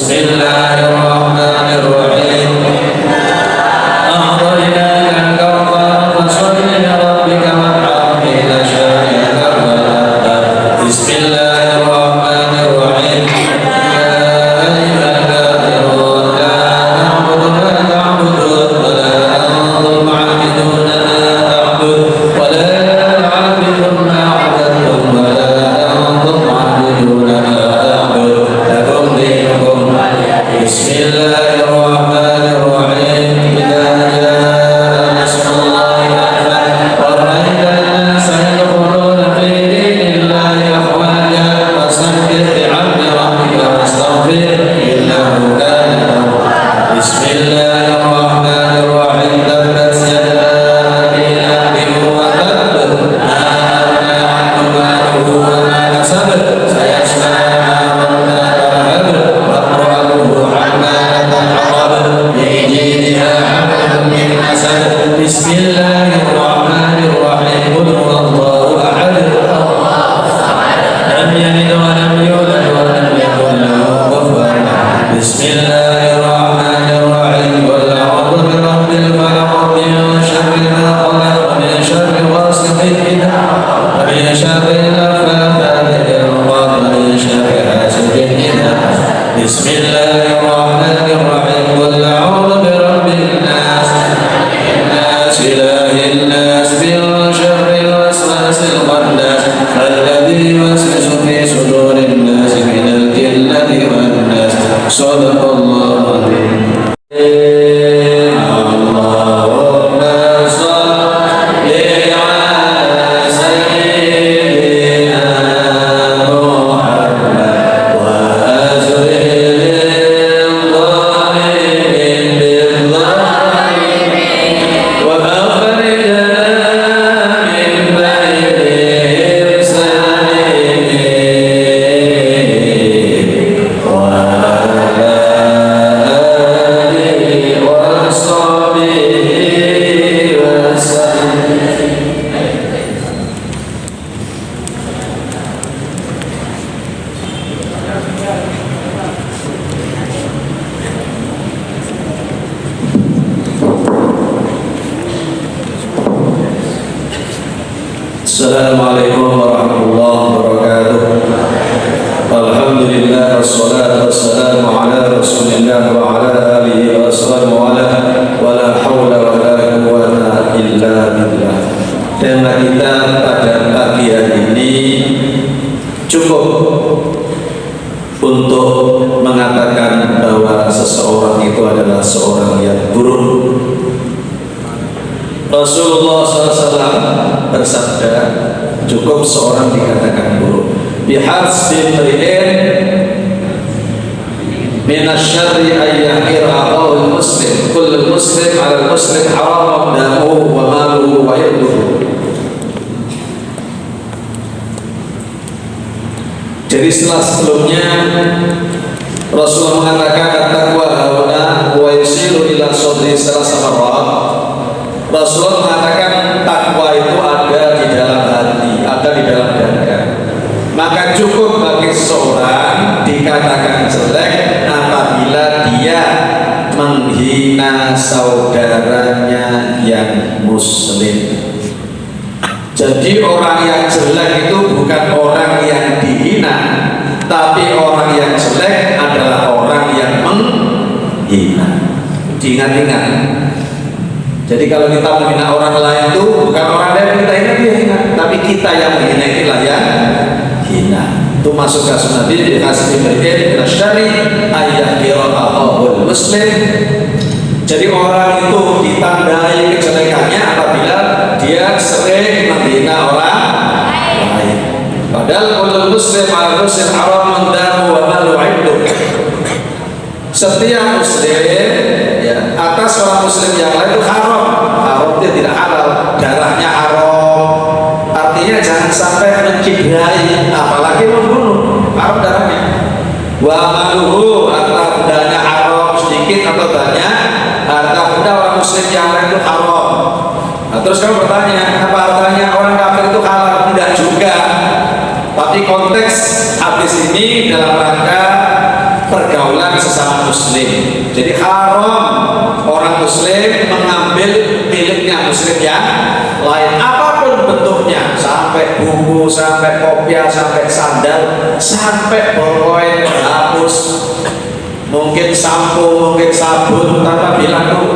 Bismillahirrahmanirrahim. A'tainaka al-kawthar fasholli li rabbika wanhar inna shani'aka huwal-abtar. Bismillahirrahmanirrahim. Ya ayyuhal kafirun la na'budu ma ta'budun wa la antum 'abiduna ma a'budu wa la a'budu ma 'abadtum wa la antum 'abiduna ma a'budu. Lakum dinukum waliya din. Bismillahirrahmanirrahim. Idza jaa nasrullahi wal fath wa ra'aita an-nasa yadkhuluna fi dinillahi afwaja fasabbih bihamdi rabbika wastaghfir innahu kana tawwaba. Bismillahirrahmanirrahim. Tabbat yada abi lahabin wa tabb ma aghna 'anhu maluhu wa ma kasab sayasla naran dhata lahab wamra'atuhu hammalatan hatab fi jidiha hablum min masad. Bismillahirrahmanirrahim. Qul huwallahu ahad lam yalid wa lam yulad wa lam yakul lahu kufuwan ahad. Bismillahirrahmanirrahim. Qul a'udzu birabbil falaq min syarri ma khalaq wa min syarri ghasiqin idha wa min syarri naffaathati fil 'uqad wa min syarri hasidin idha hasad. Bismillahirrahmanirrahim. Qul a'udzu birabbin nas ilahin nas min syarril waswasil khannas alladzi yuwaswisu fi sudurin nas minal jinnati wan nas. Shadaqallahul azim. Allahumma shalli ala sayyidina Muhammad wa azwajil zalimin bil zalimin wa akhrijna min bainihim salimin wa ala alihi wa sahbihi wa sallam. Assalamualaikum warahmatullahi wabarakatuh. Alhamdulillah wassalatu wassalamu ala Rasulillah wa ala alihi wa sahbihi wa la haula wa la quwwata illa billah. Tema kita pada pagi hari ini cukup untuk mengatakan bahwa seseorang itu adalah seorang yang buruk. Rasulullah SAW bersabda, cukup seorang dikatakan buruk. Bihasbi mri'in minasyarri ayyahir aqawul muslim. Kullul muslim ala muslim haram damuhu wa maluhu wa irduhu. Jadi setelah sebelumnya Rasulullah mengatakan at-taqwa hauna wa yusiru ila sadri salasa marrat. Rasulullah mengatakan takwa itu ada di dalam hati, ada di dalam dada. Maka cukup bagi seseorang dikatakan jelek apabila dia menghina saudaranya yang muslim. Jadi orang yang jelek itu bukan orang yang dihina, tapi orang yang jelek adalah orang yang menghina. Diingat-ingat. Jadi kalau kita menghina orang lain itu bukan orang lain kita hina, tapi kita yang menghina itulah yang hina. Itu masuk kasus Nabi di hasbi mri'in minasyarri ayyahkira aqawul muslim. Jadi orang itu ditandai kejelekannya apabila dia sering menghina orang lain. Padahal kullul muslim ala muslim haramun damu wa malu 'indu. Setiap muslim ya, atas orang muslim yang lain itu haram. Haram itu tidak halal, darahnya haram. Artinya jangan sampai mencederai, apalagi membunuh. Haram darahnya. Wa maluhu, harta bendanya haram, sedikit atau banyak. Harta benda orang muslim yang lain itu haram. Nah, terus kamu bertanya, apa hartanya orang kafir itu halal? Tidak juga. Tapi konteks hadis ini dalam rangka pergaulan sesama muslim. Jadi haram orang muslim mengambil miliknya muslim yang lain, apapun bentuknya, sampai buku, sampai kopiah, sampai sandal, sampai pokoknya hapus, mungkin sampo, mungkin sabun, tanpa bilang tuh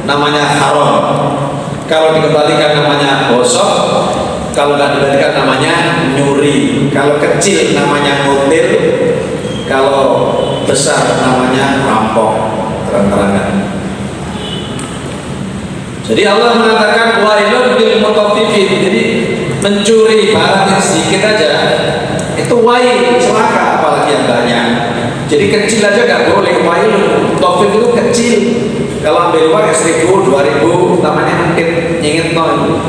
namanya haram. Kalau dikembalikan namanya gosok, kalau nggak dikembalikan namanya nyuri. Kalau kecil namanya ngutil, kalau besar namanya rampok, terang-terangan. Jadi Allah mengatakan wailun lil mutaffifin. Jadi mencuri barang yang sedikit aja itu wail, celaka, apalagi yang banyak. Jadi kecil aja nggak boleh. Wailun mutaffif itu kecil. Kalau ambil uang 1.000, 2.000, namanya mungkin nyingit nol.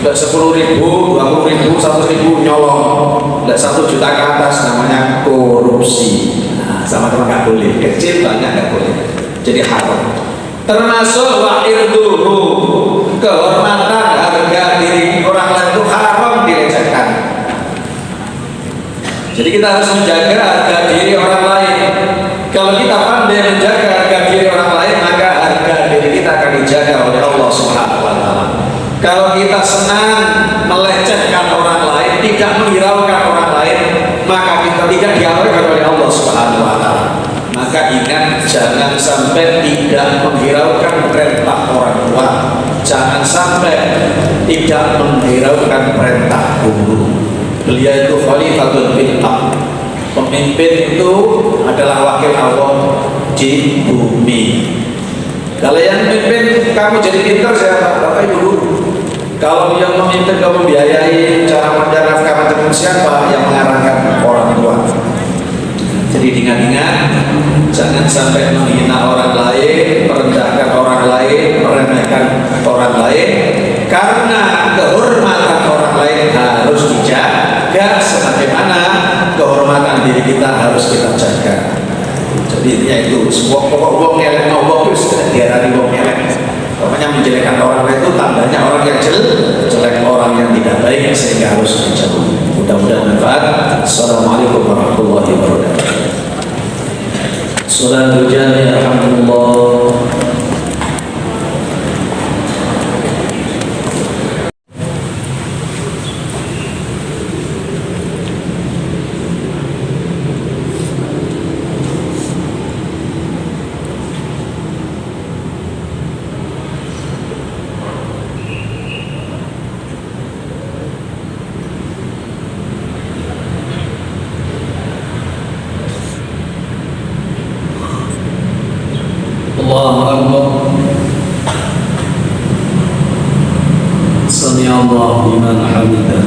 Nggak 10.000, 20.000, 1.000 nyolong. Nggak 1 juta ke atas, namanya korupsi. Nah, sama-sama nggak boleh. Kecil banyak nggak boleh. Jadi haram. Termasuk wa'irduhu, kehormatan harga diri orang lain itu haram dilecehkan. Jadi kita harus menjaga harga diri orang lain. Kalau kita pandai menjaga harga diri orang lain, maka harga diri kita akan dijaga oleh Allah Subhanahu wa Ta'ala. Kalau kita senang melecehkan orang lain, tidak menghiraukan orang lain, maka kita tidak dihiraukan oleh Allah Subhanahu wa Ta'ala. Maka ingat, jangan sampai tidak menghiraukan perintah orang tua, jangan sampai tidak menghiraukan perintah guru. Beliau itu khalifatul fil ardh, pemimpin itu adalah wakil Allah di bumi. Kalau yang memimpin kamu jadi pintar siapa? Bapak Ibu guru. Kalau yang memimpin kamu membiayai cara mencari nafkah macam siapa? Yang mengarahkan orang tua. Jadi ingat-ingat, jangan sampai menghina orang lain, merendahkan orang lain, meremehkan orang lain, karena kehormatan orang lain harus dijaga sebagaimana kehormatan diri kita harus kita jaga. Jadi intinya itu, wong elek mau wong itu sudah diarani wong elek. Pokoknya menjelekkan orang lain itu tandanya orang yang jelek, orang yang tidak baik, sehingga harus dijauhi. Mudah-mudahan bermanfaat. Assalamualaikum warahmatullahi wabarakatuh. Salatul jami alhamdulillah. Allahu Akbar. Sami Allahu liman hamidah.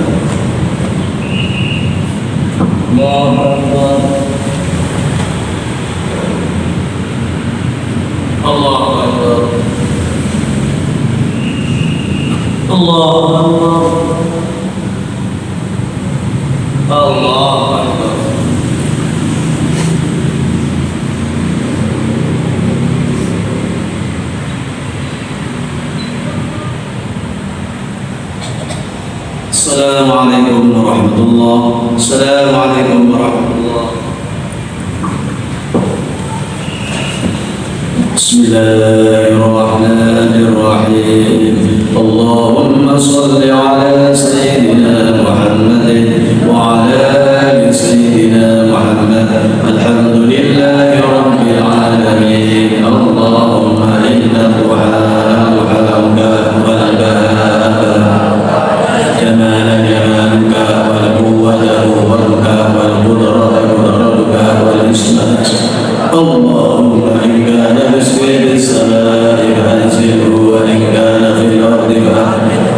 Allahu Akbar. Allahu Akbar. Allahu Akbar. Allahu Akbar. Assalamualaikum warahmatullahi wabarakatuh. Assalamualaikum warahmatullahi wabarakatuh. Bismillahirrahmanirrahim. Allahumma salli ala sayyidina Muhammadin wa ala ali sayyidina Muhammad. Alhamdulillahi rabbil alamin. Allahumma inna du'a'uka wa جمال جمالك والقوة قوتك والقدرة قدرتك والعصمة. اللهم إن كان رزقي في السماء فأنزله، وإن كان في الأرض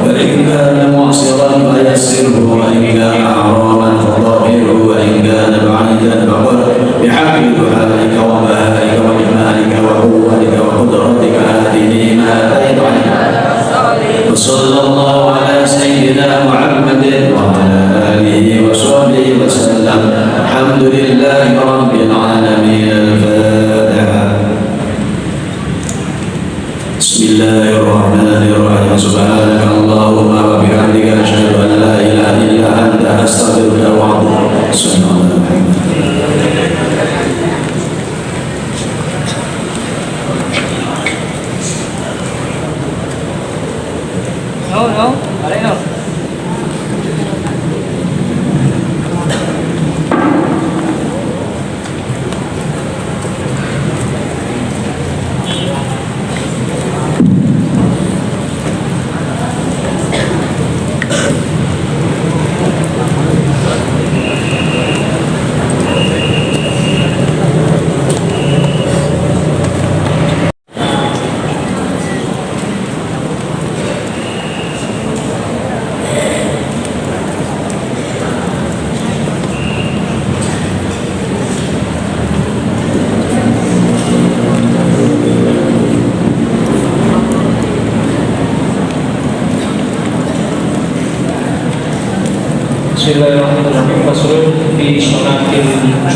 وإن كان معسرا فيسره، وإن كان حراما فطهره، وإن كان بعيدا فقل بحق دعائك وبهائك وجمالك وقوتك وقدرتك آتني ما أتيت عنك. وصلى الله على سيدنا محمد وعلى آله وصحبه وسلم. الحمد لله رب العالمين. الفاتحة. Bismillahirrahmanirrahim. Faslun fi sholatil Jumat.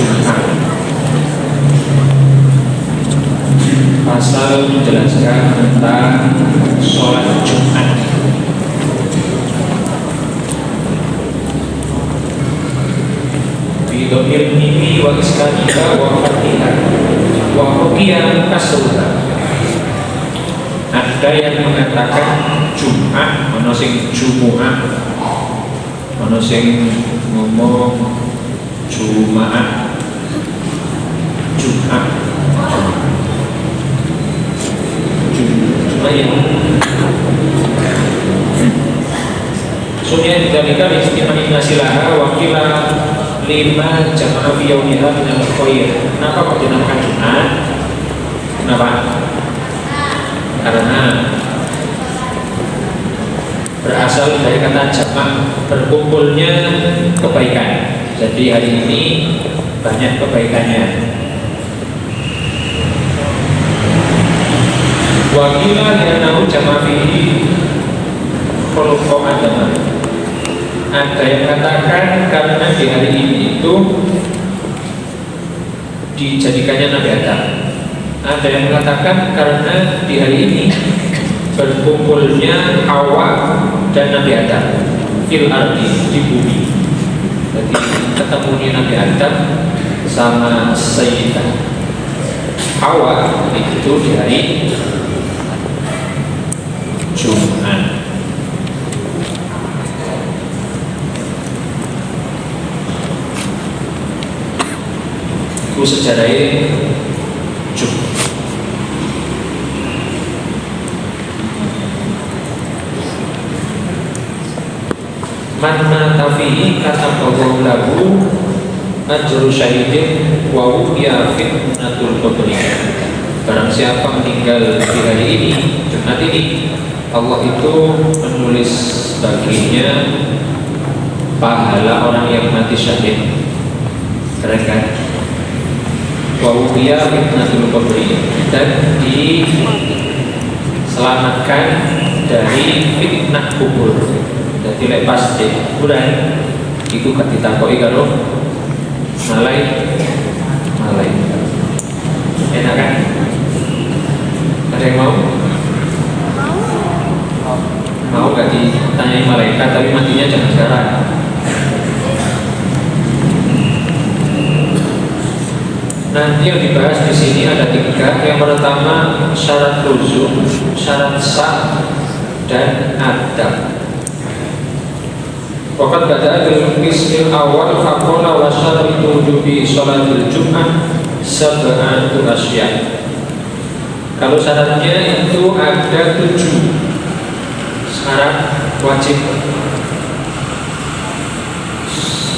Pasal menjelaskan tentang sholat Jumat. Bidhil mimi wa iskaniha wa fatihah wa hukiya kasruha. Ada yang mengatakan Jumat, ono sing Jumu'ah, ono sing ngomong Jumaat, Jumat, Jumat ya. Sunnah dzalika istimani nasilaha wa qila lima jama'a fi yaumiha min al-khair. Kenapa kok dinamakan Jumat? Kenapa? Karena berasal dari kata jamak, berkumpulnya kebaikan. Jadi hari ini banyak kebaikannya. Wakila li'annahu jama'a fihi khuluqa Adam. Ada yang katakan karena di hari ini itu dijadikannya Nabi Adam. Ada yang mengatakan karena di hari ini berkumpulnya Hawa dan Nabi Adam fil ardi, di bumi. Jadi ketemunya Nabi Adam sama Sayyidah Hawa itu di hari Jumat. Itu sejarahnya Jumat. Man mata fihi katabahu lahu ajru syahidin wa huwa fitnatul qabri. Barang siapa meninggal di hari ini, Jumat ini, Allah itu menulis baginya pahala orang yang mati syahid. Keren kan? Wa huwa fitnatul qabri, dan diselamatkan dari fitnah kubur. Jadi lepas di kuburan itu kan ditakoki karo malaikat. Enak kan? Ada yang mau? Mau gak ditanyai malaikat tapi matinya jangan sekarang. Nanti yang dibahas di sini ada 3. Yang pertama syarat luzum, syarat sah, dan adab. Waqad bada'a bil qismil awal faqala wa syaratu wujubi sholatil Jum'ah sab'atu asya'. Kalau syaratnya itu ada 7 syarat wajib.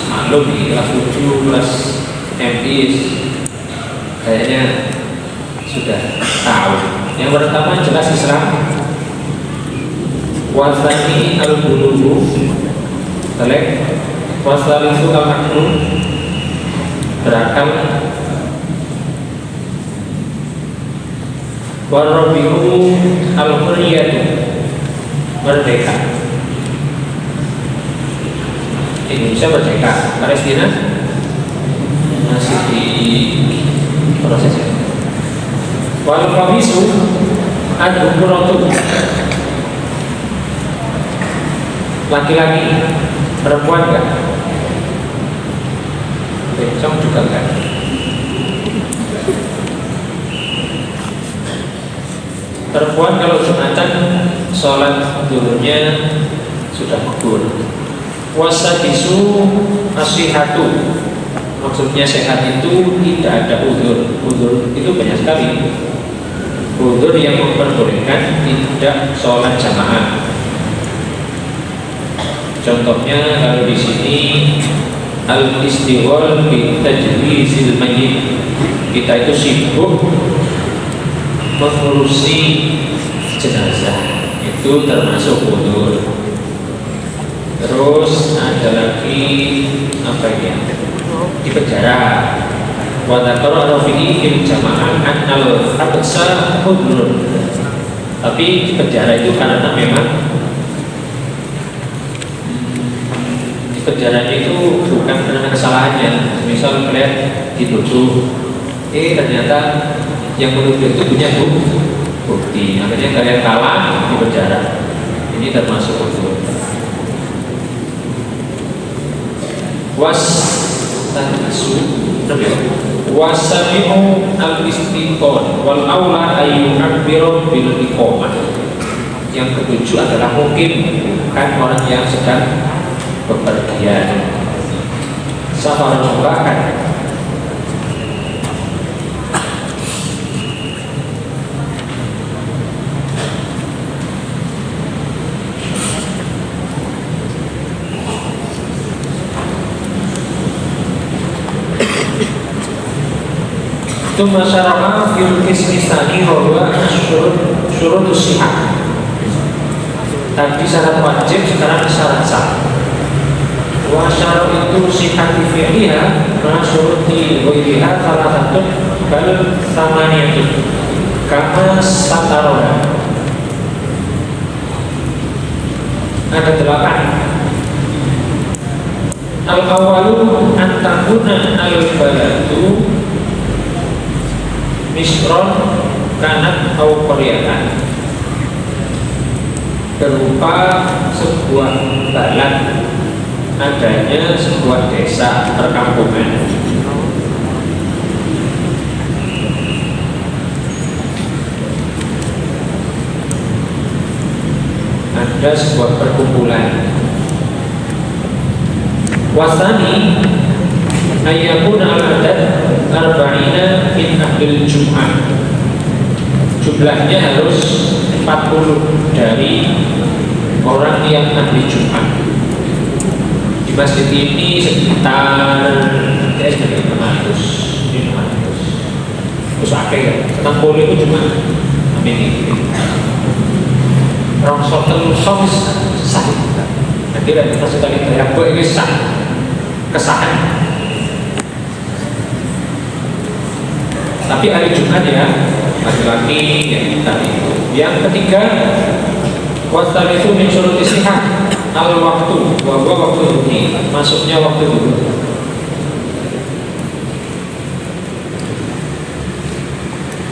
Maklum nih kelas 7 kelas MIS kayaknya sudah tahu. Yang pertama jelas Islam, wasani al-bulughu, telek, wasalisu al-aklu, berakal, warabihu al-hurriyatu, merdeka. Indonesia merdeka, Palestina masih di proses. Wal-khabisu ad-dukuratu, laki-laki, perempuan enggak? Bencong juga enggak? Perempuan kalau Jumatan sholat duhurnya sudah gugur. Wasadisu nasihatu, maksudnya sehat itu tidak ada udzur. Udzur itu banyak sekali. Udzur yang memperbolehkan tidak sholat jamaah. Contohnya kalau di sini al-istighol bi tajhizil mayyit, kita itu sibuk mengurusi jenazah, itu termasuk udzur. Terus ada lagi apa ya? Di penjara. Wa dzakara rafi'i fil jama'ah annal habsa udhrun. Tapi di penjara itu karena memang penjaranya itu bukan karena kesalahannya. Misal kalian dituduh, ternyata yang menuduh itu punya bukti, akhirnya kalian kalah di penjara. Ini termasuk usul. Wasami'u al-istiqon wal aula ayyu'abbiru bil iqamah. Yang ketujuh adalah mungkin bukan orang yang sedang bepergian, safar mubahan. Itu masyarakat fil qismi tsani wa syurut sihah. Tadi syarat wajib, sekarang syarat sah. Wa syarat itu sihah fi'liha ma syuruti ghairiha salah satu bal samaniyatun kama satarona. Ada 8. Al-awalu antakuna al-baladu misron kanat au koryatan, berupa sebuah balad, adanya sebuah desa perkampungan. Ada sebuah perkumpulan. Wasani ayyakun al-adad arba'ina min ahlil jum'ah. Jumlahnya harus 40 dari orang yang ahli Jum'ah. Di masjid ini sekitar 500. Terus akhir 60 itu cuma amin. Rongsor telusong sah. Nanti kita sekali teriak gue ini sah. Kesahan. Tapi hari Jumat ya, laki-laki yang tadi. Yang ketiga, wasal itu mensuruh istihad al waktu, bahwa waktu ini masuknya waktu dulu.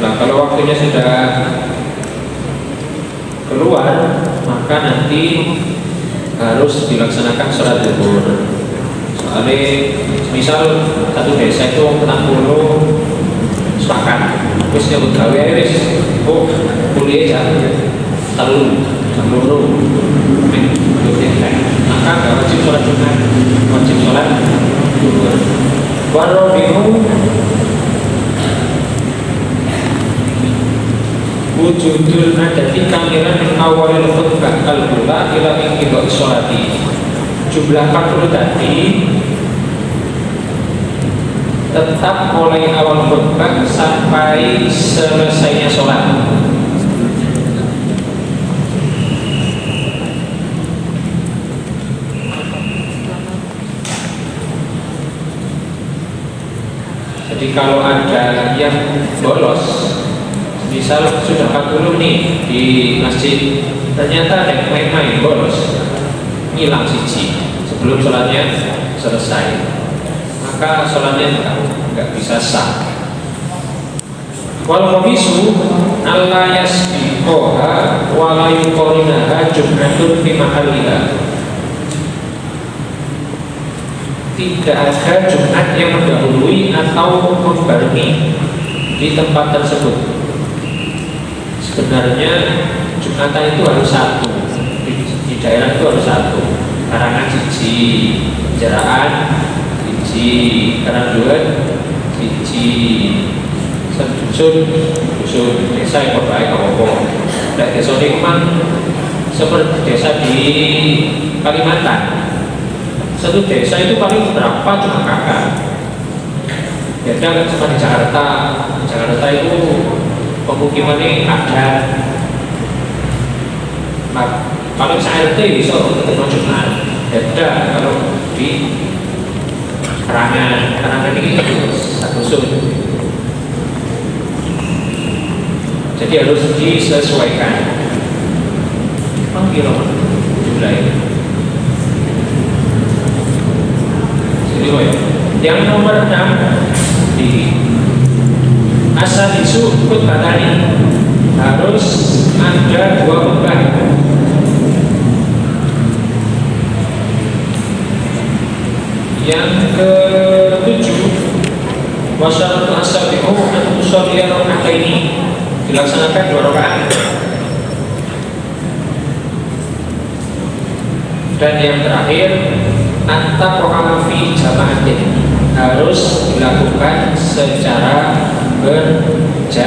Nah, kalau waktunya sudah keluar, maka nanti harus dilaksanakan sholat zuhur. Soalnya, misal satu desa itu 60 sepakat, terus nyebut gawe wis, kuliah jam telu, maka gak wajib sholat Jumat, wajib sholat zuhur. Warobihu wujudul adati kamilan min awalil khutbah al-ula ila inqidha'i sholati. Jumlah 40 tadi tetap mulai awal khutbah sampai selesainya sholat. Jadi kalau ada yang bolos, misal sudah 40 nih di masjid, ternyata ada yang main-main bolos, ngilang siji sebelum sholatnya selesai, maka sholatnya nggak bisa sah. Wal khamisu alla yasbiqoha wa la yuqarinaha jum'atun fi mahalliha. Tidak ada Jumat yang mendahului atau membarengi di tempat tersebut. Sebenarnya Jumatan itu harus satu, di daerah itu harus satu. Karangan siji, Penjaraan siji, Karangduren siji, dusun desa yang berbaik apa-apa. Nah, desa ini memang seperti desa di Kalimantan. Satu desa itu paling berapa cuma kakak. Beda kan sama di Jakarta. Di Jakarta itu pemukimannya ada. Nah, kalau se-RT bisa ketemu Jumat. Beda kalau di Karangan ini satu dusun. Jadi harus disesuaikan. Memang kilo jumlah ini. piro ya. Yang nomor 6 di asal isu khutbatani harus ada 2 khutbah. Yang ke-7 wasyaratul asabi'u an usolliya raka'ataini, dilaksanakan 2 rakaat. Dan yang terakhir at-taqwa fi jama'atin, harus dilakukan secara berjamaah.